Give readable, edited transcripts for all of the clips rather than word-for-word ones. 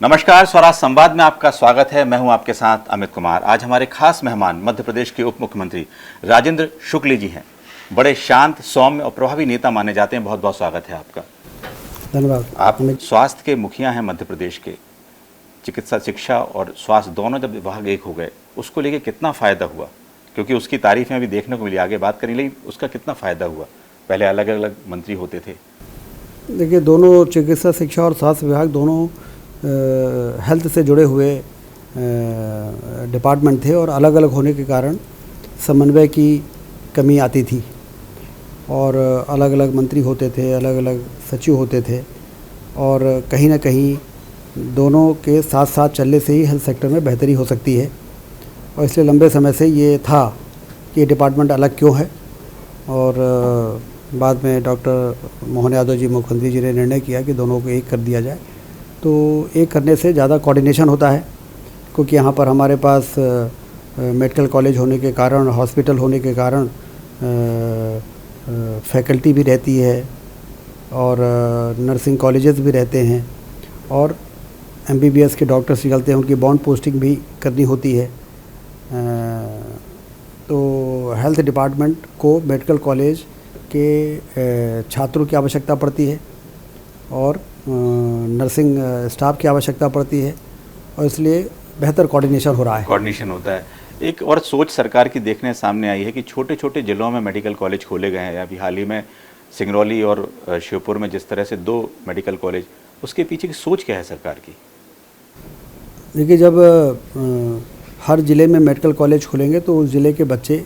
नमस्कार, स्वराज संवाद में आपका स्वागत है। मैं हूं आपके साथ अमित कुमार। आज हमारे खास मेहमान मध्य प्रदेश के उप मुख्यमंत्री राजेंद्र शुक्ल जी हैं। बड़े शांत, सौम्य और प्रभावी नेता माने जाते हैं। बहुत बहुत स्वागत है आपका। धन्यवाद। आप स्वास्थ्य के मुखिया हैं मध्य प्रदेश के। चिकित्सा, शिक्षा और स्वास्थ्य दोनों जब विभाग एक हो गए, उसको लेके कितना फायदा हुआ? क्योंकि उसकी तारीफें अभी देखने को मिली, आगे बात करेंगे, लेकिन उसका कितना फायदा हुआ? पहले अलग अलग मंत्री होते थे। देखिए, दोनों चिकित्सा, शिक्षा और स्वास्थ्य विभाग दोनों हेल्थ से जुड़े हुए डिपार्टमेंट थे और अलग अलग होने के कारण समन्वय की कमी आती थी और अलग अलग मंत्री होते थे, अलग अलग सचिव होते थे और कहीं ना कहीं दोनों के साथ साथ चलने से ही हेल्थ सेक्टर में बेहतरी हो सकती है। और इसलिए लंबे समय से ये था कि ये डिपार्टमेंट अलग क्यों है। और बाद में डॉक्टर मोहन यादव जी, मुख्यमंत्री जी ने निर्णय किया कि दोनों को एक कर दिया जाए। तो एक करने से ज़्यादा कोऑर्डिनेशन होता है, क्योंकि यहाँ पर हमारे पास मेडिकल कॉलेज होने के कारण, हॉस्पिटल होने के कारण फैकल्टी भी रहती है और नर्सिंग कॉलेजेस भी रहते हैं और MBBS के डॉक्टर्स निकलते हैं, उनकी बॉन्ड पोस्टिंग भी करनी होती है। तो हेल्थ डिपार्टमेंट को मेडिकल कॉलेज के छात्रों की आवश्यकता पड़ती है और नर्सिंग स्टाफ की आवश्यकता पड़ती है और इसलिए बेहतर कोऑर्डिनेशन हो रहा है। कोऑर्डिनेशन होता है। एक और सोच सरकार की देखने सामने आई है कि छोटे छोटे जिलों में मेडिकल कॉलेज खोले गए हैं। अभी हाल ही में सिंगरौली और श्योपुर में जिस तरह से 2 मेडिकल कॉलेज, उसके पीछे की सोच क्या है सरकार की? देखिए, जब हर ज़िले में मेडिकल कॉलेज खुलेंगे तो उस ज़िले के बच्चे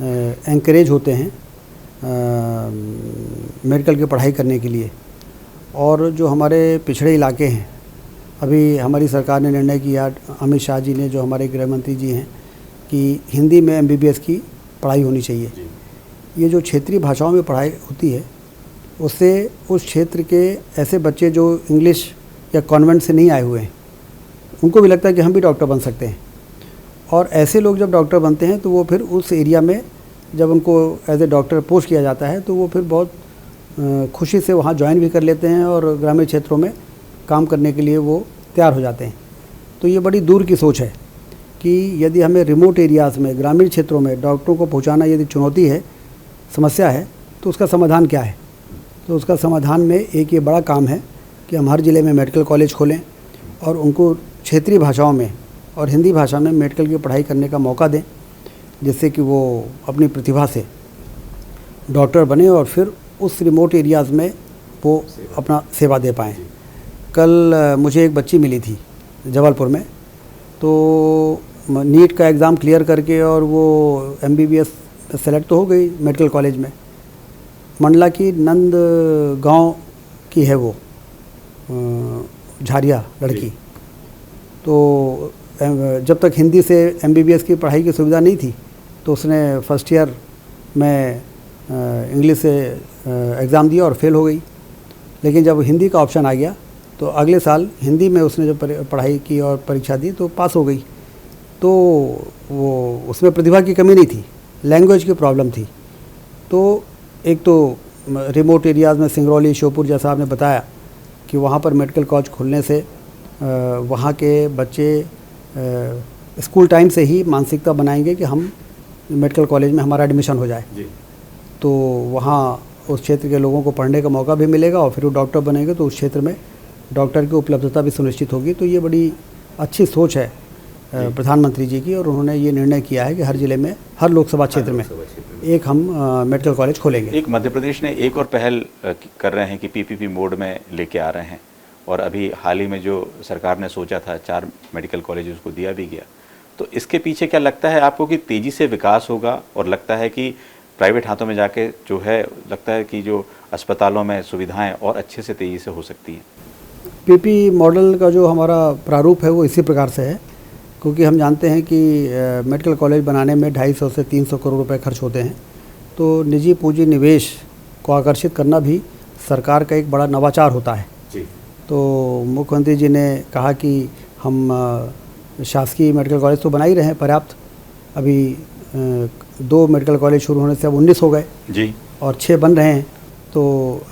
एंकरेज होते हैं मेडिकल की पढ़ाई करने के लिए। और जो हमारे पिछड़े इलाके हैं, अभी हमारी सरकार ने निर्णय किया, अमित शाह जी ने, जो हमारे गृह मंत्री जी हैं, कि हिंदी में MBBS की पढ़ाई होनी चाहिए। ये जो क्षेत्रीय भाषाओं में पढ़ाई होती है, उससे उस क्षेत्र के ऐसे बच्चे जो इंग्लिश या कॉन्वेंट से नहीं आए हुए हैं, उनको भी लगता है कि हम भी डॉक्टर बन सकते हैं। और ऐसे लोग जब डॉक्टर बनते हैं तो वो फिर उस एरिया में जब उनको एज ए डॉक्टर पोस्ट किया जाता है तो वो फिर बहुत खुशी से वहाँ ज्वाइन भी कर लेते हैं और ग्रामीण क्षेत्रों में काम करने के लिए वो तैयार हो जाते हैं। तो ये बड़ी दूर की सोच है कि यदि हमें रिमोट एरियाज़ में, ग्रामीण क्षेत्रों में डॉक्टरों को पहुँचाना यदि चुनौती है, समस्या है, तो उसका समाधान क्या है? तो उसका समाधान में एक ये बड़ा काम है कि हम हर ज़िले में मेडिकल कॉलेज खोलें और उनको क्षेत्रीय भाषाओं में और हिंदी भाषा में मेडिकल की पढ़ाई करने का मौका दें, जिससे कि वो अपनी प्रतिभा से डॉक्टर बने और फिर उस रिमोट एरियाज़ में वो अपना सेवा दे पाएँ। कल मुझे एक बच्ची मिली थी जबलपुर में, तो नीट का एग्ज़ाम क्लियर करके और वो MBBS सेलेक्ट तो हो गई मेडिकल कॉलेज में। मंडला की नंद गांव की है वो, झारिया लड़की। तो जब तक हिंदी से MBBS की पढ़ाई की सुविधा नहीं थी तो उसने फर्स्ट ईयर में इंग्लिश से एग्ज़ाम दिया और फेल हो गई। लेकिन जब हिंदी का ऑप्शन आ गया तो अगले साल हिंदी में उसने जब पढ़ाई की और परीक्षा दी तो पास हो गई। तो वो उसमें प्रतिभा की कमी नहीं थी, लैंग्वेज की प्रॉब्लम थी। तो एक तो रिमोट एरियाज़ में सिंगरौली, श्योपुर, जैसा आपने बताया कि वहाँ पर मेडिकल कॉलेज खुलने से वहाँ के बच्चे स्कूल टाइम से ही मानसिकता बनाएंगे कि हम मेडिकल कॉलेज में हमारा एडमिशन हो जाए जी। तो वहाँ उस क्षेत्र के लोगों को पढ़ने का मौका भी मिलेगा और फिर वो डॉक्टर बनेंगे तो उस क्षेत्र में डॉक्टर की उपलब्धता भी सुनिश्चित होगी। तो ये बड़ी अच्छी सोच है प्रधानमंत्री जी की और उन्होंने ये निर्णय किया है कि हर ज़िले में, हर लोकसभा क्षेत्र में एक हम मेडिकल कॉलेज खोलेंगे। एक मध्य प्रदेश ने एक और पहल कर रहे हैं कि PPP मोड में लेके आ रहे हैं और अभी हाल ही में जो सरकार ने सोचा था 4 मेडिकल कॉलेज उसको दिया भी गया। तो इसके पीछे क्या लगता है आपको कि तेज़ी से विकास होगा और लगता है कि प्राइवेट हाथों में जाके जो है, लगता है कि जो अस्पतालों में सुविधाएं और अच्छे से तेज़ी से हो सकती हैं? PP मॉडल का जो हमारा प्रारूप है वो इसी प्रकार से है, क्योंकि हम जानते हैं कि मेडिकल कॉलेज बनाने में 250 से 300 करोड़ रुपए खर्च होते हैं। तो निजी पूंजी निवेश को आकर्षित करना भी सरकार का एक बड़ा नवाचार होता है जी। तो मुख्यमंत्री जी ने कहा कि हम शासकीय मेडिकल कॉलेज तो बना ही रहे हैं पर्याप्त, अभी 2 मेडिकल कॉलेज शुरू होने से अब 19 हो गए जी और 6 बन रहे हैं। तो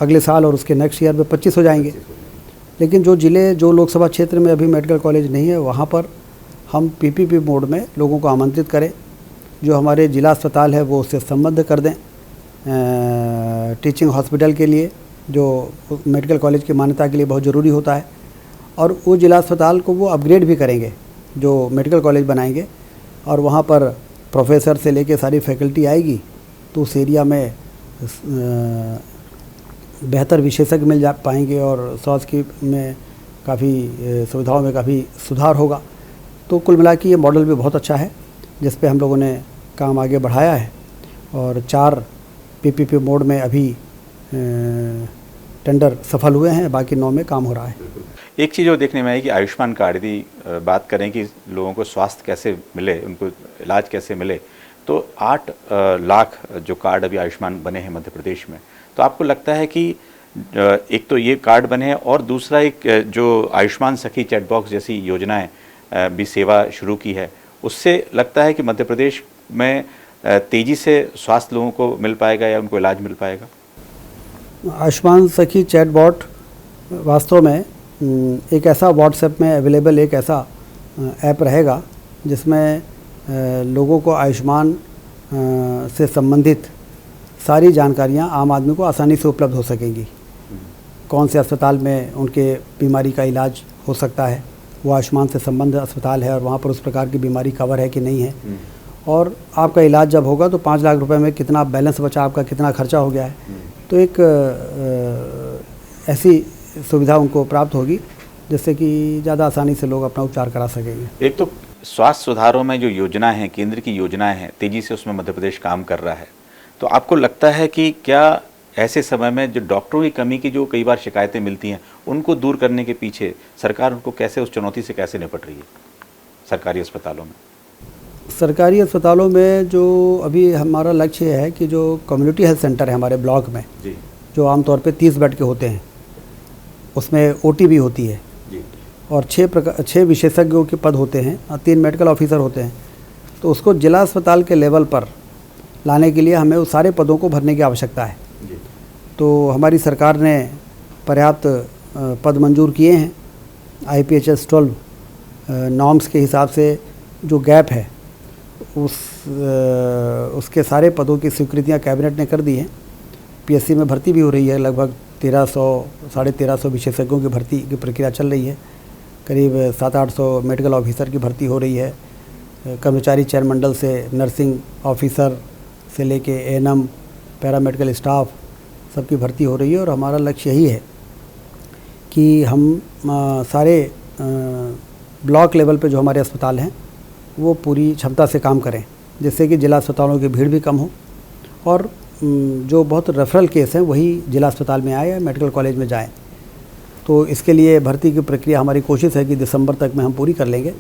अगले साल और उसके नेक्स्ट ईयर में 25 हो जाएंगे। लेकिन जो लोकसभा क्षेत्र में अभी मेडिकल कॉलेज नहीं है, वहाँ पर हम पीपीपी मोड में लोगों को आमंत्रित करें। जो हमारे जिला अस्पताल है वो उससे संबद्ध कर दें टीचिंग हॉस्पिटल के लिए, जो मेडिकल कॉलेज की मान्यता के लिए बहुत ज़रूरी होता है। और वो जिला अस्पताल को वो अपग्रेड भी करेंगे, जो मेडिकल कॉलेज बनाएंगे, और वहाँ पर प्रोफेसर से लेके सारी फैकल्टी आएगी, तो उस एरिया में बेहतर विशेषज्ञ मिल जा पाएंगे और स्वास्थ्य में काफ़ी सुविधाओं में काफ़ी सुधार होगा। तो कुल मिला के ये मॉडल भी बहुत अच्छा है, जिस पे हम लोगों ने काम आगे बढ़ाया है, और 4 पीपीपी मोड में अभी टेंडर सफल हुए हैं, बाकी 9 में काम हो रहा है। एक चीज़ जो देखने में आई कि आयुष्मान कार्ड, यदि बात करें कि लोगों को स्वास्थ्य कैसे मिले, उनको इलाज कैसे मिले, तो 8 लाख जो कार्ड अभी आयुष्मान बने हैं मध्य प्रदेश में। तो आपको लगता है कि एक तो ये कार्ड बने हैं, और दूसरा एक जो आयुष्मान सखी चैट बॉक्स जैसी योजनाएं भी सेवा शुरू की है, उससे लगता है कि मध्य प्रदेश में तेज़ी से स्वास्थ्य लोगों को मिल पाएगा या उनको इलाज मिल पाएगा? आयुष्मान सखी चैटबॉट वास्तव में एक ऐसा व्हाट्सएप में अवेलेबल एक ऐसा ऐप रहेगा जिसमें लोगों को आयुष्मान से संबंधित सारी जानकारियां आम आदमी को आसानी से उपलब्ध हो सकेंगी। कौन से अस्पताल में उनके बीमारी का इलाज हो सकता है, वो आयुष्मान से संबंध अस्पताल है और वहाँ पर उस प्रकार की बीमारी कवर है कि नहीं है, और आपका इलाज जब होगा तो 5 लाख रुपए में कितना बैलेंस बचा, आपका कितना खर्चा हो गया है। तो एक ऐसी सुविधा उनको प्राप्त होगी जिससे कि ज़्यादा आसानी से लोग अपना उपचार करा सकेंगे। एक तो स्वास्थ्य सुधारों में जो योजना है, केंद्र की योजनाएं हैं, तेज़ी से उसमें मध्य प्रदेश काम कर रहा है। तो आपको लगता है कि क्या ऐसे समय में जो डॉक्टरों की कमी की जो कई बार शिकायतें मिलती हैं, उनको दूर करने के पीछे सरकार उनको कैसे, उस चुनौती से कैसे निपट रही है सरकारी अस्पतालों में? सरकारी अस्पतालों में जो अभी हमारा लक्ष्य है कि जो कम्युनिटी हेल्थ सेंटर है हमारे ब्लॉक में जी, जो आमतौर पे 30 बेड के होते हैं, उसमें ओटी भी होती है जी, और 6 विशेषज्ञों के पद होते हैं और 3 मेडिकल ऑफिसर होते हैं। तो उसको जिला अस्पताल के लेवल पर लाने के लिए हमें उस सारे पदों को भरने की आवश्यकता है। जी। तो हमारी सरकार ने पर्याप्त पद मंजूर किए हैं। IPHS 12 नॉर्म्स के हिसाब से जो गैप है उसके सारे पदों की स्वीकृतियां कैबिनेट ने कर दी हैं। PSC में भर्ती भी हो रही है, लगभग 1300-1350 विशेषज्ञों की भर्ती की प्रक्रिया चल रही है। करीब 700-800 मेडिकल ऑफिसर की भर्ती हो रही है। कर्मचारी चयन मंडल से नर्सिंग ऑफिसर से लेके ANM, पैरामेडिकल स्टाफ सबकी भर्ती हो रही है। और हमारा लक्ष्य यही है कि हम सारे ब्लॉक लेवल पे जो हमारे अस्पताल हैं वो पूरी क्षमता से काम करें, जिससे कि जिला अस्पतालों की भीड़ भी कम हो और जो बहुत रेफरल केस हैं वही जिला अस्पताल में आए या मेडिकल कॉलेज में जाएं। तो इसके लिए भर्ती की प्रक्रिया हमारी कोशिश है कि दिसंबर तक में हम पूरी कर लेंगे।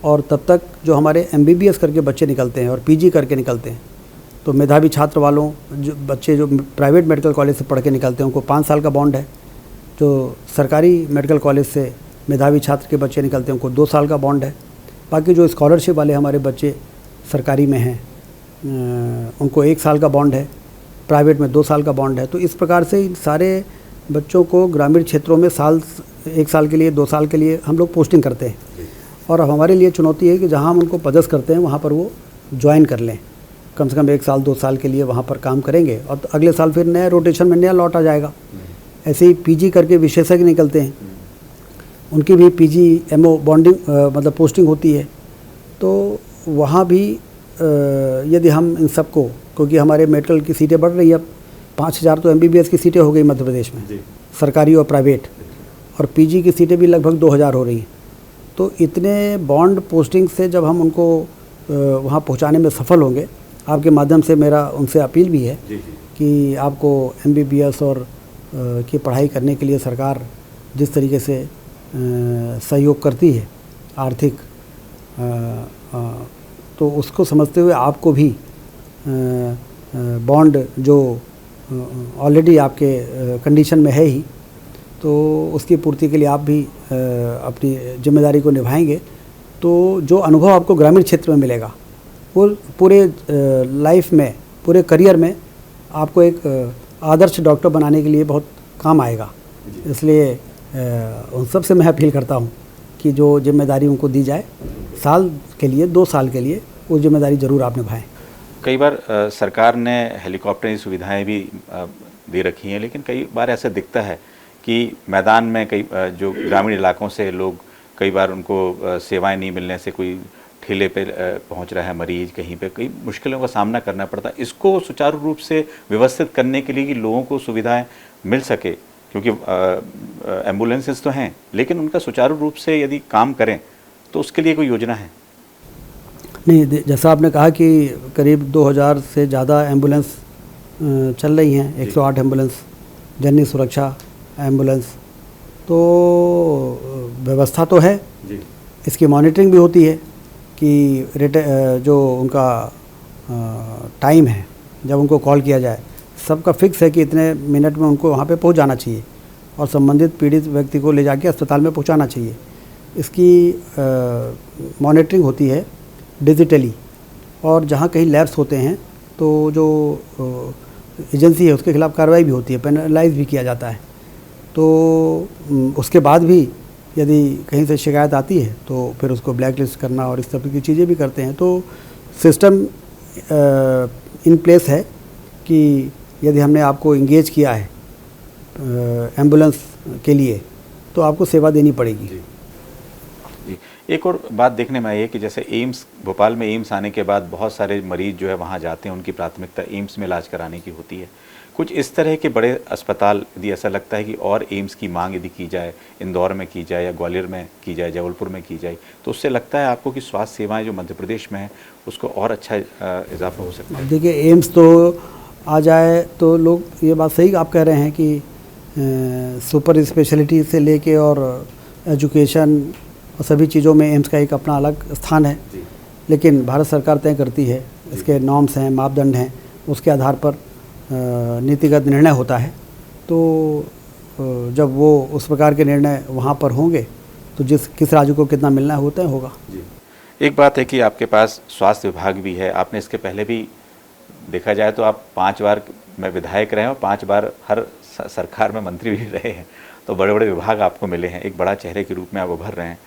और तब तक जो हमारे MBBS करके बच्चे निकलते हैं और PG करके निकलते हैं, तो मेधावी छात्र वालों जो बच्चे जो प्राइवेट मेडिकल कॉलेज से पढ़ के निकलते हैं उनको 5 साल का बॉन्ड है। जो सरकारी मेडिकल कॉलेज से मेधावी छात्र के बच्चे निकलते हैं उनको 2 साल का बॉन्ड है। बाकी जो स्कॉलरशिप वाले हमारे बच्चे सरकारी में हैं उनको 1 साल का बॉन्ड है, प्राइवेट में 2 साल का बॉन्ड है। तो इस प्रकार से इन सारे बच्चों को ग्रामीण क्षेत्रों में 1 साल के लिए 2 साल के लिए हम लोग पोस्टिंग करते हैं। और अब हमारे लिए चुनौती है कि जहाँ हम उनको पदस्थ करते हैं वहाँ पर वो ज्वाइन कर लें, कम से कम 1 साल 2 साल के लिए वहाँ पर काम करेंगे और अगले साल फिर नया रोटेशन में नया लौट आ जाएगा। ऐसे ही PG करके विशेषज्ञ निकलते हैं, उनकी भी PG MO बॉन्डिंग मतलब पोस्टिंग होती है। तो वहाँ भी यदि हम इन सबको, क्योंकि हमारे मेडिकल की सीटें बढ़ रही है, अब 5000 तो MBBS की सीटें हो गई मध्य प्रदेश में, सरकारी और प्राइवेट, और PG की सीटें भी लगभग 2000 हो रही हैं। तो इतने बॉन्ड पोस्टिंग से जब हम उनको वहाँ पहुँचाने में सफल होंगे, आपके माध्यम से मेरा उनसे अपील भी है कि आपको MBBS और की पढ़ाई करने के लिए सरकार जिस तरीके से सहयोग करती है आर्थिक, तो उसको समझते हुए आपको भी बॉन्ड जो ऑलरेडी आपके कंडीशन में है ही, तो उसकी पूर्ति के लिए आप भी अपनी जिम्मेदारी को निभाएंगे। तो जो अनुभव आपको ग्रामीण क्षेत्र में मिलेगा वो पूरे लाइफ में, पूरे करियर में आपको एक आदर्श डॉक्टर बनाने के लिए बहुत काम आएगा। इसलिए उन सब से मैं अपील करता हूँ कि जो जिम्मेदारी उनको दी जाए साल के लिए 2 साल के लिए वो जिम्मेदारी ज़रूर आप निभाएं। कई बार सरकार ने हेलीकॉप्टर की सुविधाएं भी दे रखी हैं, लेकिन कई बार ऐसा दिखता है कि मैदान में कई जो ग्रामीण इलाकों से लोग कई बार उनको सेवाएं नहीं मिलने से कोई ठेले पे पहुंच रहा है मरीज, कहीं पे कई मुश्किलों का सामना करना पड़ता है। इसको सुचारू रूप से व्यवस्थित करने के लिए कि लोगों को सुविधाएं मिल सके, क्योंकि एम्बुलेंसेस तो हैं लेकिन उनका सुचारू रूप से यदि काम करें तो उसके लिए कोई योजना है? नहीं, जैसा आपने कहा कि करीब 2000 से ज़्यादा एम्बुलेंस चल रही हैं, 108 एम्बुलेंस, जननी सुरक्षा एम्बुलेंस, तो व्यवस्था तो है जी। इसकी मॉनिटरिंग भी होती है कि जो उनका टाइम है जब उनको कॉल किया जाए सबका फिक्स है कि इतने मिनट में उनको वहाँ पे पहुँच जाना चाहिए और संबंधित पीड़ित व्यक्ति को ले जाके अस्पताल में पहुँचाना चाहिए। इसकी मॉनिटरिंग होती है डिजिटली, और जहाँ कहीं लैप्स होते हैं तो जो एजेंसी है उसके खिलाफ कार्रवाई भी होती है, पेनलाइज भी किया जाता है। तो उसके बाद भी यदि कहीं से शिकायत आती है तो फिर उसको ब्लैक लिस्ट करना और इस तरह की चीज़ें भी करते हैं। तो सिस्टम इन प्लेस है कि यदि हमने आपको इंगेज किया है एम्बुलेंस के लिए तो आपको सेवा देनी पड़ेगी। जी। एक और बात देखने में आई है कि जैसे एम्स, भोपाल में एम्स आने के बाद बहुत सारे मरीज जो है वहाँ जाते हैं, उनकी प्राथमिकता एम्स में इलाज कराने की होती है। कुछ इस तरह के बड़े अस्पताल यदि ऐसा लगता है कि और एम्स की मांग यदि की जाए, इंदौर में की जाए या ग्वालियर में की जाए, जबलपुर में की जाए, तो उससे लगता है आपको कि स्वास्थ्य सेवाएं जो मध्य प्रदेश में है उसको और अच्छा इजाफा हो सकता है? देखिए, एम्स तो आ जाए तो लोग ये बात सही आप कह रहे हैं कि सुपर स्पेशलिटी से लेके और एजुकेशन और सभी चीज़ों में एम्स का एक अपना अलग स्थान है, लेकिन भारत सरकार तय करती है, इसके नॉर्म्स हैं, मापदंड हैं, उसके आधार पर नीतिगत निर्णय होता है। तो जब वो उस प्रकार के निर्णय वहाँ पर होंगे तो किस राज्य को कितना मिलना होता है होगा। एक बात है कि आपके पास स्वास्थ्य विभाग भी है, आपने इसके पहले भी देखा जाए तो आप 5 बार में विधायक रहे हैं और 5 बार हर सरकार में मंत्री भी रहे हैं, तो बड़े बड़े विभाग आपको मिले हैं, एक बड़ा चेहरे के रूप में आप उभर रहे हैं।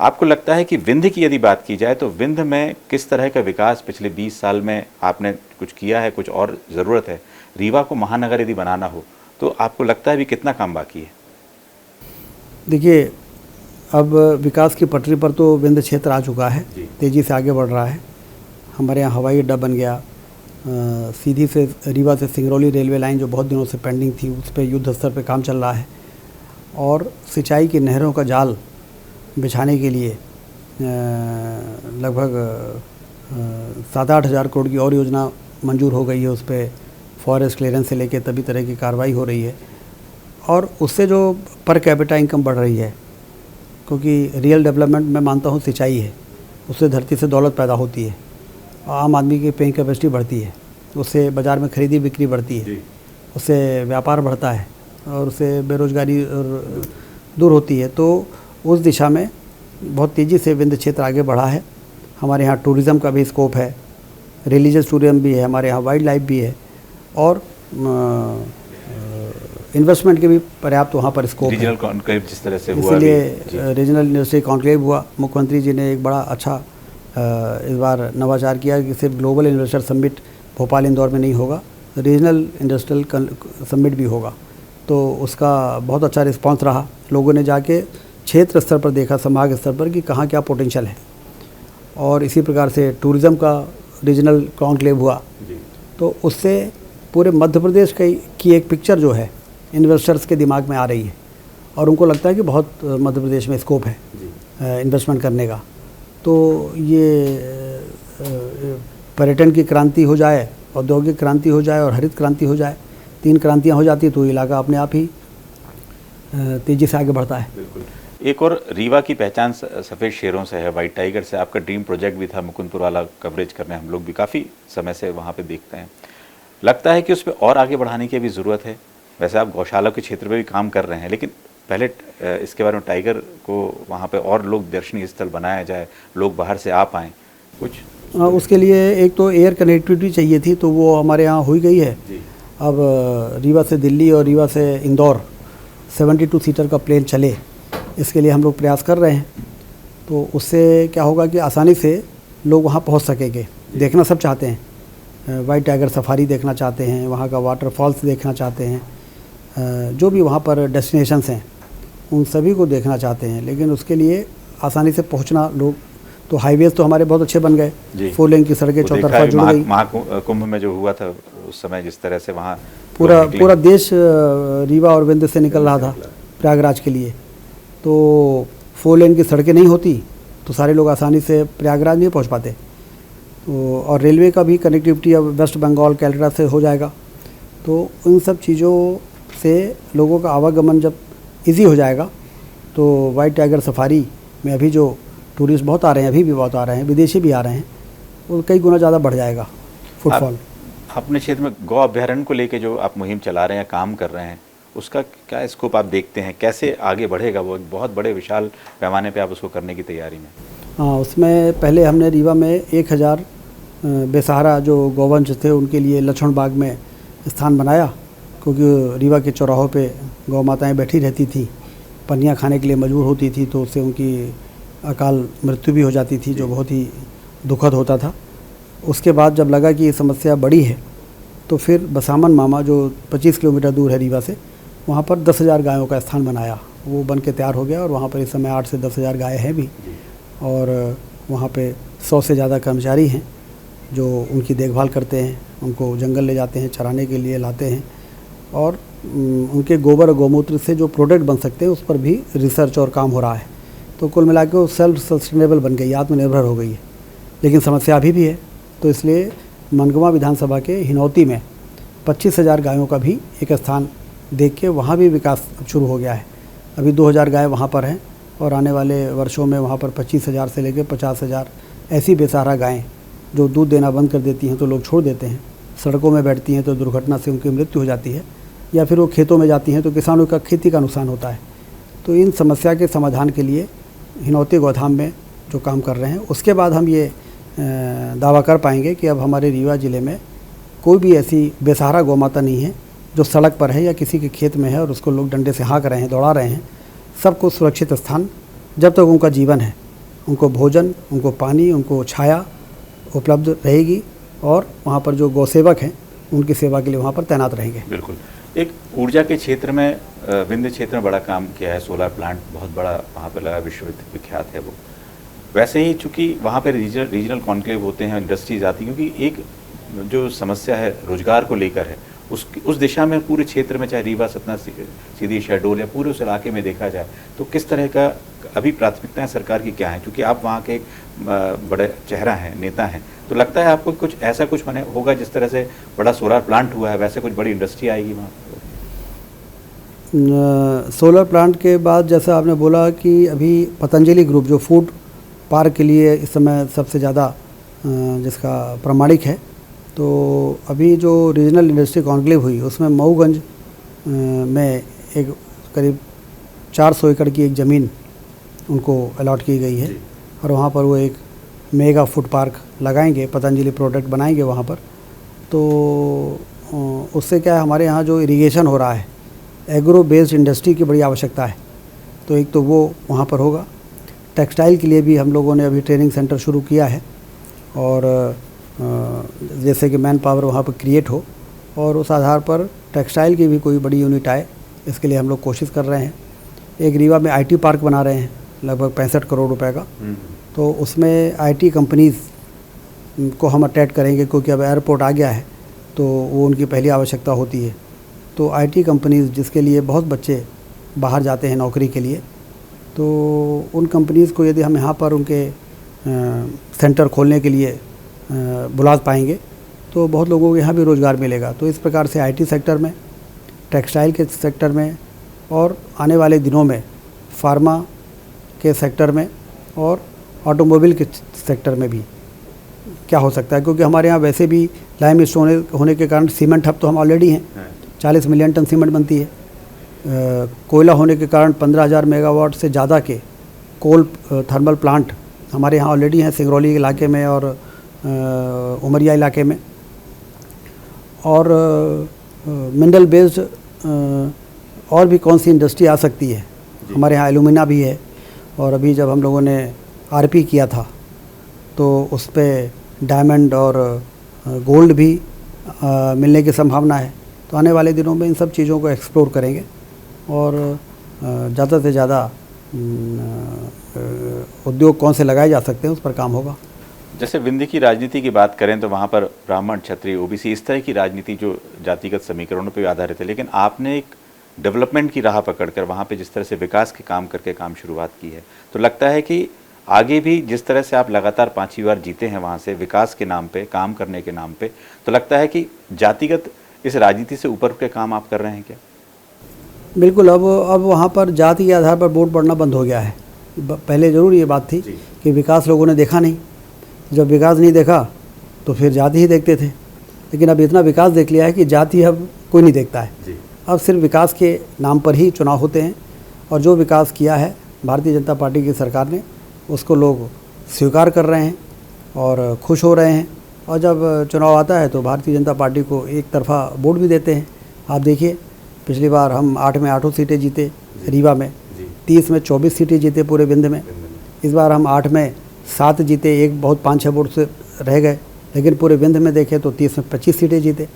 आपको लगता है कि विंध्य की यदि बात की जाए तो विंध्य में किस तरह का विकास पिछले 20 साल में आपने कुछ किया है, कुछ और ज़रूरत है? रीवा को महानगर यदि बनाना हो तो आपको लगता है भी कितना काम बाकी है? देखिए, अब विकास की पटरी पर तो विंध्य क्षेत्र आ चुका है, तेज़ी से आगे बढ़ रहा है। हमारे यहाँ हवाई अड्डा बन गया, सीधी से रीवा से सिंगरौली रेलवे लाइन जो बहुत दिनों से पेंडिंग थी उस पर युद्ध स्तर पर काम चल रहा है, और सिंचाई की नहरों का जाल बिछाने के लिए लगभग 7-8 हज़ार करोड़ की और योजना मंजूर हो गई है। उस पर फॉरेस्ट क्लियरेंस से लेके तभी तरह की कार्रवाई हो रही है, और उससे जो पर कैपिटा इनकम बढ़ रही है, क्योंकि रियल डेवलपमेंट मैं मानता हूँ सिंचाई है, उससे धरती से दौलत पैदा होती है, आम आदमी की पेइंग कैपेसिटी बढ़ती है, उससे बाज़ार में खरीदी बिक्री बढ़ती है, उससे व्यापार बढ़ता है और उससे बेरोज़गारी दूर होती है। तो उस दिशा में बहुत तेज़ी से विंध्य क्षेत्र आगे बढ़ा है। हमारे यहाँ टूरिज़्म का भी स्कोप है, रिलीजियस टूरिज़्म भी है, हमारे यहाँ वाइल्ड लाइफ भी है, और इन्वेस्टमेंट के भी पर्याप्त वहाँ पर स्कोप है। रीजनल कॉन्क्लेव जिस तरह से हुआ, इसलिए रीजनल इंडस्ट्री कॉन्क्लेव हुआ, मुख्यमंत्री जी ने एक बड़ा अच्छा इस बार नवाचार किया कि सिर्फ global investor summit Bhopal Indore में नहीं होगा, रीजनल इंडस्ट्रियल समिट भी होगा। तो उसका बहुत अच्छा रिस्पांस रहा, लोगों ने जाके क्षेत्र स्तर पर देखा, संभाग स्तर पर कि कहाँ क्या पोटेंशियल है, और इसी प्रकार से टूरिज़्म का रीजनल कॉन्क्लेव हुआ। तो उससे पूरे मध्य प्रदेश की एक पिक्चर जो है इन्वेस्टर्स के दिमाग में आ रही है, और उनको लगता है कि बहुत मध्य प्रदेश में स्कोप है इन्वेस्टमेंट करने का। तो ये पर्यटन की क्रांति हो जाए, औद्योगिक क्रांति हो जाए और हरित क्रांति हो जाए, 3 क्रांतियाँ हो जाती तो इलाका अपने आप ही तेज़ी से आगे बढ़ता है। बिल्कुल। एक और रीवा की पहचान सफ़ेद शेरों से है, वाइट टाइगर से। आपका ड्रीम प्रोजेक्ट भी था मुकुंदपुर वाला कवरेज करना, हम लोग भी काफ़ी समय से वहाँ पे देखते हैं। लगता है कि उस पर और आगे बढ़ाने की भी ज़रूरत है। वैसे आप गौशाला के क्षेत्र में भी काम कर रहे हैं, लेकिन पहले इसके बारे में टाइगर को वहाँ पे और लोग दर्शनीय स्थल बनाया जाए, लोग बाहर से आ पाएँ कुछ। उसके लिए एक तो एयर कनेक्टिविटी चाहिए थी, तो वो हमारे यहाँ हो गई है। अब रीवा से दिल्ली और रीवा से इंदौर 72 सीटर का प्लेन चले, इसके लिए हम लोग प्रयास कर रहे हैं। तो उससे क्या होगा कि आसानी से लोग वहाँ पहुँच सकेंगे। देखना सब चाहते हैं, वाइट टाइगर सफारी देखना चाहते हैं, वहाँ का वाटरफॉल्स देखना चाहते हैं, जो भी वहाँ पर डेस्टिनेशंस हैं उन सभी को देखना चाहते हैं, लेकिन उसके लिए आसानी से पहुँचना लोग, तो हाईवेज तो हमारे बहुत अच्छे बन गए, 4 लेन की सड़कें चौतरफा जुड़ गई। महाकुंभ में जो हुआ था उस समय जिस तरह से वहाँ पूरा देश रीवा और विंध्य से निकल रहा था प्रयागराज के लिए, तो 4 लेन की सड़कें नहीं होती तो सारे लोग आसानी से प्रयागराज नहीं पहुँच पाते। तो और रेलवे का भी कनेक्टिविटी अब वेस्ट बंगाल कैलकाटा से हो जाएगा, तो उन सब चीज़ों से लोगों का आवागमन जब इजी हो जाएगा तो वाइट टाइगर सफारी में अभी जो टूरिस्ट बहुत आ रहे हैं, अभी भी बहुत आ रहे हैं, विदेशी भी आ रहे हैं, वो कई गुना ज़्यादा बढ़ जाएगा फुटफॉल। अपने क्षेत्र में गौ अभ्यारण्य को लेके जो आप मुहिम चला रहे हैं, काम कर रहे हैं, उसका क्या स्कोप आप देखते हैं, कैसे आगे बढ़ेगा? वो एक बहुत बड़े विशाल पैमाने पे आप उसको करने की तैयारी में? हाँ, उसमें पहले हमने रीवा में 1000 बेसहारा जो गौवंश थे उनके लिए लक्ष्मण बाग में स्थान बनाया, क्योंकि रीवा के चौराहों पे गौ माताएँ बैठी रहती थी, पन्नियाँ खाने के लिए मजबूर होती थी, तो उससे उनकी अकाल मृत्यु भी हो जाती थी, जो बहुत ही दुखद होता था। उसके बाद जब लगा कि ये समस्या बड़ी है तो फिर बसामन मामा जो 25 किलोमीटर दूर है रीवा से, वहाँ पर 10,000 गायों का स्थान बनाया। वो बन के तैयार हो गया और वहाँ पर इस समय 8 से 10,000 गाय हैं भी, और वहाँ पे 100 से ज़्यादा कर्मचारी हैं जो उनकी देखभाल करते हैं, उनको जंगल ले जाते हैं, चराने के लिए लाते हैं, और उनके गोबर और गौमूत्र से जो प्रोडक्ट बन सकते हैं उस पर भी रिसर्च और काम हो रहा है। तो कुल मिला के वो सेल्फ सस्टेनेबल बन गई, आत्मनिर्भर हो गई है। लेकिन समस्या अभी भी है, तो इसलिए मनगवा विधानसभा के हिनौती में 25,000 गायों का भी एक स्थान देख के वहाँ भी विकास अब शुरू हो गया है। अभी 2,000 गाय वहाँ पर हैं, और आने वाले वर्षों में वहाँ पर 25,000 से लेकर 50,000 ऐसी बेसहारा गायें जो दूध देना बंद कर देती हैं तो लोग छोड़ देते हैं, सड़कों में बैठती हैं तो दुर्घटना से उनकी मृत्यु हो जाती है, या फिर वो खेतों में जाती हैं तो किसानों का खेती का नुकसान होता है। तो इन समस्या के समाधान के लिए हिनौती गौधाम में जो काम कर रहे हैं, उसके बाद हम ये दावा कर पाएंगे कि अब हमारे रीवा ज़िले में कोई भी ऐसी बेसहारा गौ माता नहीं है जो सड़क पर है या किसी के खेत में है और उसको लोग डंडे से हाँक रहे हैं, दौड़ा रहे हैं। सबको सुरक्षित स्थान, जब तक उनका जीवन है, उनको भोजन, उनको पानी, उनको छाया उपलब्ध रहेगी, और वहाँ पर जो गौ सेवक हैं उनकी सेवा के लिए वहाँ पर तैनात रहेंगे। बिल्कुल। एक ऊर्जा के क्षेत्र में विंध्य क्षेत्र में बड़ा काम किया है, सोलर प्लांट बहुत बड़ा वहाँ पर लगा, विश्व विख्यात है वो। वैसे ही चूँकि वहाँ पर रीजनल कॉन्क्लेव होते हैं, इंडस्ट्रीज आती हैं, क्योंकि एक जो समस्या है रोजगार को लेकर है, उस दिशा में पूरे क्षेत्र में, चाहे रीवा, सतना, सीधी, शहडोल या पूरे उस इलाके में देखा जाए तो किस तरह का अभी प्राथमिकताएं सरकार की क्या है? क्योंकि आप वहाँ के बड़े चेहरा हैं, नेता हैं, तो लगता है आपको कुछ ऐसा कुछ बने होगा, जिस तरह से बड़ा सोलर प्लांट हुआ है वैसे कुछ बड़ी इंडस्ट्री आएगी वहाँ? सोलर प्लांट के बाद जैसा आपने बोला कि अभी पतंजलि ग्रुप जो फूड पार्क के लिए इस समय सबसे ज़्यादा जिसका प्रमाणिक है, तो अभी जो रीजनल इंडस्ट्री कॉन्क्लेव हुई उसमें मऊगंज में एक करीब 400 एकड़ की एक ज़मीन उनको अलॉट की गई है, और वहाँ पर वो एक मेगा फूड पार्क लगाएंगे, पतंजलि प्रोडक्ट बनाएंगे वहाँ पर। तो उससे क्या है, हमारे यहाँ जो इरिगेशन हो रहा है, एग्रो बेस्ड इंडस्ट्री की बड़ी आवश्यकता है, तो एक तो वो वहाँ पर होगा। टेक्सटाइल के लिए भी हम लोगों ने अभी ट्रेनिंग सेंटर शुरू किया है, और जैसे कि मैन पावर वहाँ पर क्रिएट हो और उस आधार पर टेक्सटाइल की भी कोई बड़ी यूनिट आए, इसके लिए हम लोग कोशिश कर रहे हैं। एक रीवा में आईटी पार्क बना रहे हैं लगभग 65 करोड़ रुपए का, तो उसमें आईटी कंपनीज़ को हम अट्रैक्ट करेंगे, क्योंकि अब एयरपोर्ट आ गया है तो वो उनकी पहली आवश्यकता होती है। तो आईटी कंपनीज़ जिसके लिए बहुत बच्चे बाहर जाते हैं नौकरी के लिए, तो उन कंपनीज़ को यदि हम यहाँ पर उनके सेंटर खोलने के लिए बुला पाएंगे तो बहुत लोगों को यहाँ भी रोज़गार मिलेगा। तो इस प्रकार से आईटी सेक्टर में, टेक्सटाइल के सेक्टर में, और आने वाले दिनों में फार्मा के सेक्टर में और ऑटोमोबाइल के सेक्टर में भी क्या हो सकता है, क्योंकि हमारे यहाँ वैसे भी लाइम स्टोन होने के कारण सीमेंट हब तो हम ऑलरेडी हैं, 40 मिलियन टन सीमेंट बनती है। कोयला होने के कारण 15,000 मेगावाट से ज़्यादा के कोल थर्मल प्लांट हमारे यहाँ ऑलरेडी हैं, सिंगरौली इलाके में और उमरिया इलाके में। और मिनरल बेस्ड और भी कौन सी इंडस्ट्री आ सकती है। हमारे यहाँ एलुमिना भी है, और अभी जब हम लोगों ने आरपी किया था तो उस पर डायमंड और गोल्ड भी मिलने की संभावना है। तो आने वाले दिनों में इन सब चीज़ों को एक्सप्लोर करेंगे और ज़्यादा से ज़्यादा उद्योग कौन से लगाए जा सकते हैं उस पर काम होगा। जैसे विंध्य की राजनीति की बात करें तो वहाँ पर ब्राह्मण, क्षत्रिय, ओबीसी इस तरह की राजनीति जो जातिगत समीकरणों पर आधारित है, लेकिन आपने एक डेवलपमेंट की राह पकड़कर वहाँ पे जिस तरह से विकास के काम करके काम शुरुआत की है, तो लगता है कि आगे भी जिस तरह से आप लगातार 5वीं बार जीते हैं वहाँ से विकास के नाम पे, काम करने के नाम पे, तो लगता है कि जातिगत इस राजनीति से ऊपर के काम आप कर रहे हैं क्या? बिल्कुल। अब वहाँ पर जाति के आधार पर वोट पड़ना बंद हो गया है। पहले ज़रूर ये बात थी कि विकास लोगों ने देखा नहीं, जब विकास नहीं देखा तो फिर जाति ही देखते थे, लेकिन अब इतना विकास देख लिया है कि जाति अब कोई नहीं देखता है। अब सिर्फ विकास के नाम पर ही चुनाव होते हैं, और जो विकास किया है भारतीय जनता पार्टी की सरकार ने उसको लोग स्वीकार कर रहे हैं और खुश हो रहे हैं। और जब चुनाव आता है तो भारतीय जनता पार्टी को एक तरफा वोट भी देते हैं। आप देखिए, पिछली बार हम 8 में 8 सीटें जीते रीवा में, 30 में 24 सीटें जीते पूरे विंध्य में। इस बार हम 8 में 7 जीते, एक बहुत 5-6 वोट से रह गए, लेकिन पूरे विंध्य में देखें तो 30 में 25 सीटें जीते।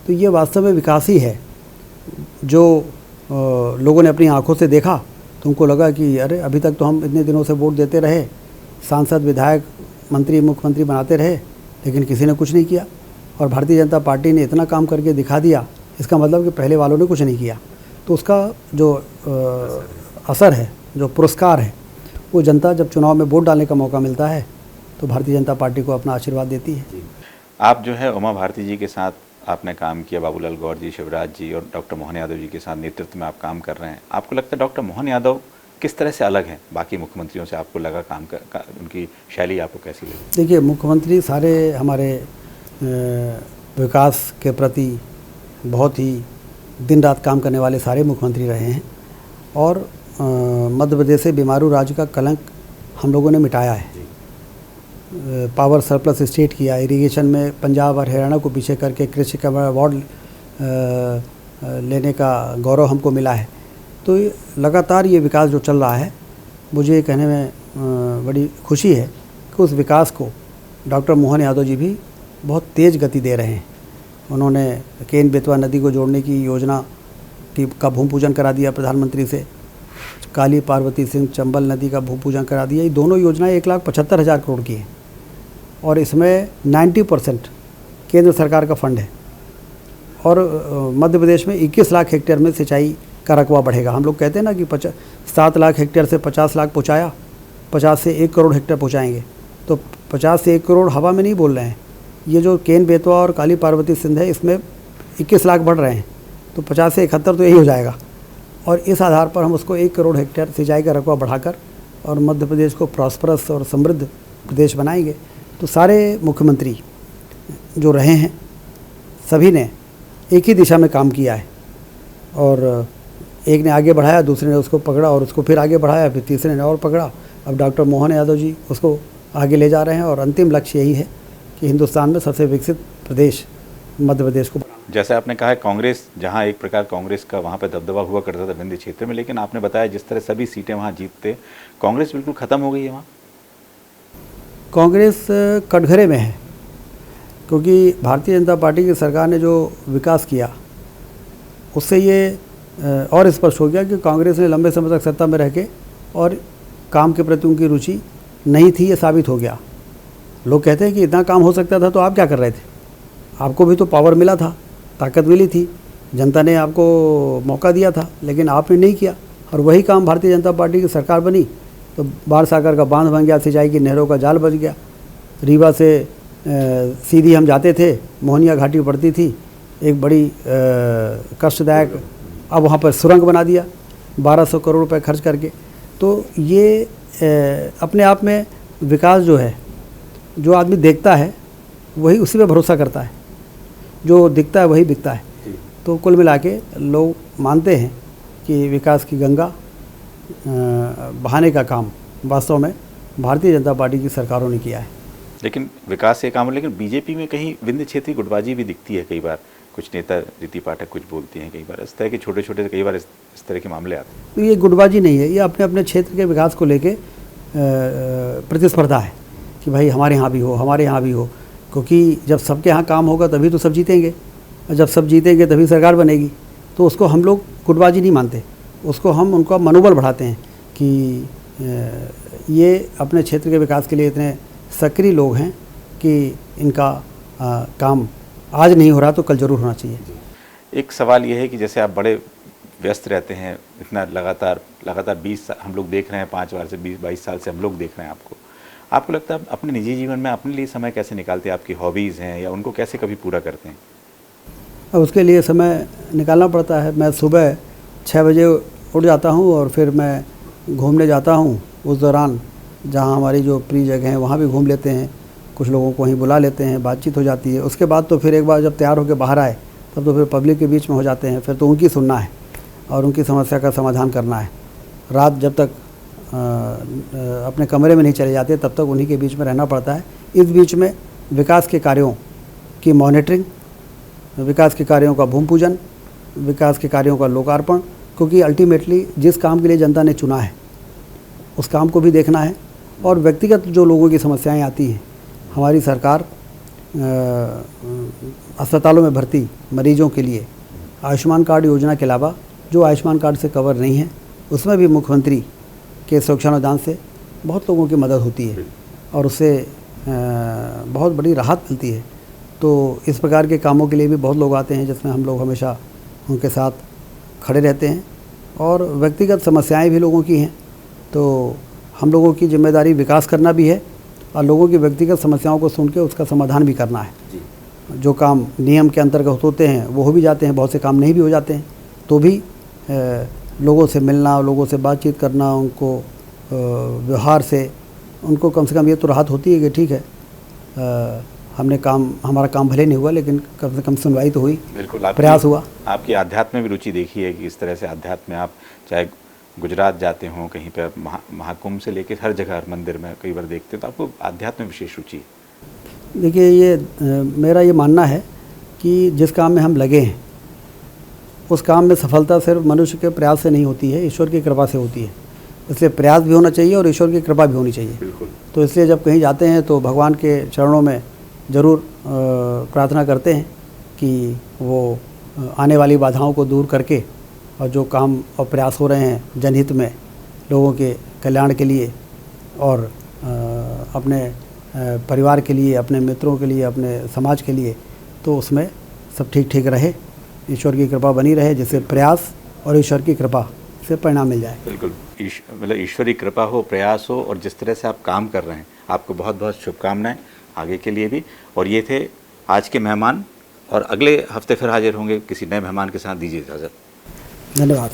तो ये वास्तव में विकास ही है। जो लोगों ने अपनी आंखों से देखा तो उनको लगा कि अरे अभी तक तो हम इतने दिनों से वोट देते रहे, सांसद, विधायक, मंत्री, मुख्यमंत्री बनाते रहे, लेकिन किसी ने कुछ नहीं किया, और भारतीय जनता पार्टी ने इतना काम करके दिखा दिया। इसका मतलब कि पहले वालों ने कुछ नहीं किया। तो उसका जो असर है, जो पुरस्कार है, वो जनता जब चुनाव में वोट डालने का मौका मिलता है तो भारतीय जनता पार्टी को अपना आशीर्वाद देती है। आप जो है उमा भारती जी के साथ आपने काम किया, बाबूलाल गौर जी, शिवराज जी और डॉक्टर मोहन यादव जी के साथ नेतृत्व में आप काम कर रहे हैं। आपको लगता है डॉक्टर मोहन यादव किस तरह से अलग हैं बाकी मुख्यमंत्रियों से? आपको लगा काम कर उनकी शैली आपको कैसी लगी? देखिए, मुख्यमंत्री सारे हमारे विकास के प्रति बहुत ही दिन रात काम करने वाले सारे मुख्यमंत्री रहे हैं, और मध्य प्रदेश से बीमारू राज्य का कलंक हम लोगों ने मिटाया है। पावर सरप्लस स्टेट किया, इरिगेशन में पंजाब और हरियाणा को पीछे करके कृषि का अवार्ड लेने का गौरव हमको मिला है। तो लगातार ये विकास जो चल रहा है, मुझे कहने में बड़ी खुशी है कि उस विकास को डॉक्टर मोहन यादव जी भी बहुत तेज़ गति दे रहे हैं। उन्होंने केन बेतवा नदी को जोड़ने की योजना का भूमि पूजन करा दिया प्रधानमंत्री से, काली पार्वती सिंह चंबल नदी का भूमि पूजन करा दिया। ये दोनों योजनाएं 1,75,000 करोड़ की हैं, और इसमें 90% केंद्र सरकार का फंड है। और मध्य प्रदेश में 21 लाख हेक्टेयर में सिंचाई का रकबा बढ़ेगा। हम लोग कहते हैं ना कि 7 लाख हेक्टेयर से 50 लाख पहुँचाया, 50 से 1 करोड़ हेक्टेयर पहुँचाएँगे। तो 50 से 1 करोड़ हवा में नहीं बोल रहे हैं। ये जो केन बेतवा और काली पार्वती सिंध है, इसमें 21 लाख बढ़ रहे हैं, तो 50 से 71 तो यही हो जाएगा। और इस आधार पर हम उसको 1 करोड़ हेक्टेयर सिंचाई का रकबा बढ़ाकर और मध्य प्रदेश को प्रॉस्परस और समृद्ध प्रदेश बनाएंगे। तो सारे मुख्यमंत्री जो रहे हैं, सभी ने एक ही दिशा में काम किया है, और एक ने आगे बढ़ाया, दूसरे ने उसको पकड़ा और उसको फिर आगे बढ़ाया, फिर तीसरे ने और पकड़ा। अब डॉक्टर मोहन यादव जी उसको आगे ले जा रहे हैं, और अंतिम लक्ष्य यही है कि हिंदुस्तान में सबसे विकसित प्रदेश मध्य प्रदेश को। जैसे आपने कहा है, कांग्रेस जहां एक प्रकार कांग्रेस का वहां पे दबदबा हुआ करता था विंध्य क्षेत्र में, लेकिन आपने बताया जिस तरह सभी सीटें वहां जीतते, कांग्रेस बिल्कुल ख़त्म हो गई है वहाँ। कांग्रेस कटघरे में है, क्योंकि भारतीय जनता पार्टी की सरकार ने जो विकास किया उससे ये और स्पष्ट हो गया कि कांग्रेस ने लंबे समय तक सत्ता में रह के और काम के प्रति उनकी रुचि नहीं थी, ये साबित हो गया। लोग कहते हैं कि इतना काम हो सकता था तो आप क्या कर रहे थे? आपको भी तो पावर मिला था, ताकत मिली थी, जनता ने आपको मौका दिया था, लेकिन आपने नहीं किया। और वही काम भारतीय जनता पार्टी की सरकार बनी तो बाढ़ सागर का बांध बन गया, सिंचाई की नहरों का जाल बच गया। रीवा से सीधी हम जाते थे, मोहनिया घाटी पड़ती थी, एक बड़ी कष्टदायक, अब वहाँ पर सुरंग बना दिया 1200 करोड़ रुपए खर्च करके। तो ये अपने आप में विकास जो है, जो आदमी देखता है वही उसी पे भरोसा करता है, जो दिखता है वही बिकता है। तो कुल मिला के लोग मानते हैं कि विकास की गंगा बहाने का काम वास्तव में भारतीय जनता पार्टी की सरकारों ने किया है। लेकिन विकास से काम, लेकिन बीजेपी में कहीं विंध्य क्षेत्रीय गुटबाजी भी दिखती है कई बार, कुछ नेता रीति पाठक कुछ बोलती हैं, कई बार इस तरह के छोटे छोटे कई बार इस तरह के मामले आते हैं। तो ये गुटबाजी नहीं है, ये अपने अपने क्षेत्र के विकास को लेके प्रतिस्पर्धा है कि भाई हमारे यहाँ भी हो, हमारे यहाँ भी हो, क्योंकि जब सबके यहाँ काम होगा तभी तो सब जीतेंगे, और जब सब जीतेंगे तभी सरकार बनेगी। तो उसको हम लोग गुटबाजी नहीं मानते, उसको हम उनका मनोबल बढ़ाते हैं कि ये अपने क्षेत्र के विकास के लिए इतने सक्रिय लोग हैं कि इनका काम आज नहीं हो रहा तो कल ज़रूर होना चाहिए। एक सवाल ये है कि जैसे आप बड़े व्यस्त रहते हैं, इतना लगातार 20 हम लोग देख रहे हैं, 5 बार से 20-22 साल से हम लोग देख रहे हैं आपको लगता है अपने निजी जीवन में अपने लिए समय कैसे निकालते हैं? आपकी हॉबीज़ हैं या उनको कैसे कभी पूरा करते हैं? अब उसके लिए समय निकालना पड़ता है। मैं सुबह 6 बजे उठ जाता हूँ और फिर मैं घूमने जाता हूँ। उस दौरान जहाँ हमारी जो प्रिय जगह हैं वहाँ भी घूम लेते हैं, कुछ लोगों को वहीं बुला लेते हैं, बातचीत हो जाती है। उसके बाद तो फिर एक बार जब तैयार होकर बाहर आए तब तो फिर पब्लिक के बीच में हो जाते हैं, फिर तो उनकी सुनना है और उनकी समस्या का समाधान करना है। रात जब तक अपने कमरे में नहीं चले जाते तब तक उन्हीं के बीच में रहना पड़ता है। इस बीच में विकास के कार्यों की मॉनिटरिंग, विकास के कार्यों का भूमि पूजन, विकास के कार्यों का लोकार्पण, क्योंकि अल्टीमेटली जिस काम के लिए जनता ने चुना है उस काम को भी देखना है। और व्यक्तिगत जो लोगों की समस्याएं आती हैं, हमारी सरकार अस्पतालों में भर्ती मरीजों के लिए आयुष्मान कार्ड योजना के अलावा जो आयुष्मान कार्ड से कवर नहीं है उसमें भी मुख्यमंत्री के सुरक्षानुदान से बहुत लोगों की मदद होती है और उससे बहुत बड़ी राहत मिलती है। तो इस प्रकार के कामों के लिए भी बहुत लोग आते हैं जिसमें हम लोग हमेशा उनके साथ खड़े रहते हैं। और व्यक्तिगत समस्याएं भी लोगों की हैं, तो हम लोगों की जिम्मेदारी विकास करना भी है और लोगों की व्यक्तिगत समस्याओं को सुन के उसका समाधान भी करना है। जो काम नियम के अंतर्गत होते हैं वो हो भी जाते हैं, बहुत से काम नहीं भी हो जाते हैं, तो भी लोगों से मिलना, लोगों से बातचीत करना, उनको व्यवहार से उनको कम से कम ये तो राहत होती है कि ठीक है हमारा काम भले नहीं हुआ लेकिन कम से कम सुनवाई तो हुई, बिल्कुल प्रयास हुआ। आपकी आध्यात्म में भी रुचि देखी है कि इस तरह से आध्यात्म में आप चाहे गुजरात जाते हों, कहीं पर महाकुंभ से लेकर हर जगह हर मंदिर में कई बार देखते हैं, तो आपको आध्यात्म में विशेष रुचि है। देखिए ये मेरा ये मानना है कि जिस काम में हम लगे हैं उस काम में सफलता सिर्फ मनुष्य के प्रयास से नहीं होती है, ईश्वर की कृपा से होती है। इसलिए प्रयास भी होना चाहिए और ईश्वर की कृपा भी होनी चाहिए। बिल्कुल। तो इसलिए जब कहीं जाते हैं तो भगवान के चरणों में ज़रूर प्रार्थना करते हैं कि वो आने वाली बाधाओं को दूर करके और जो काम और प्रयास हो रहे हैं जनहित में, लोगों के कल्याण के लिए और अपने परिवार के लिए, अपने मित्रों के लिए, अपने समाज के लिए, तो उसमें सब ठीक ठीक रहे, ईश्वर की कृपा बनी रहे, जिससे प्रयास और ईश्वर की कृपा से परिणाम मिल जाए। बिल्कुल, मतलब ईश्वर की कृपा हो, प्रयास हो, और जिस तरह से आप काम कर रहे हैं आपको बहुत बहुत शुभकामनाएं आगे के लिए भी। और ये थे आज के मेहमान, और अगले हफ्ते फिर हाजिर होंगे किसी नए मेहमान के साथ। दीजिए इजाज़त। धन्यवाद।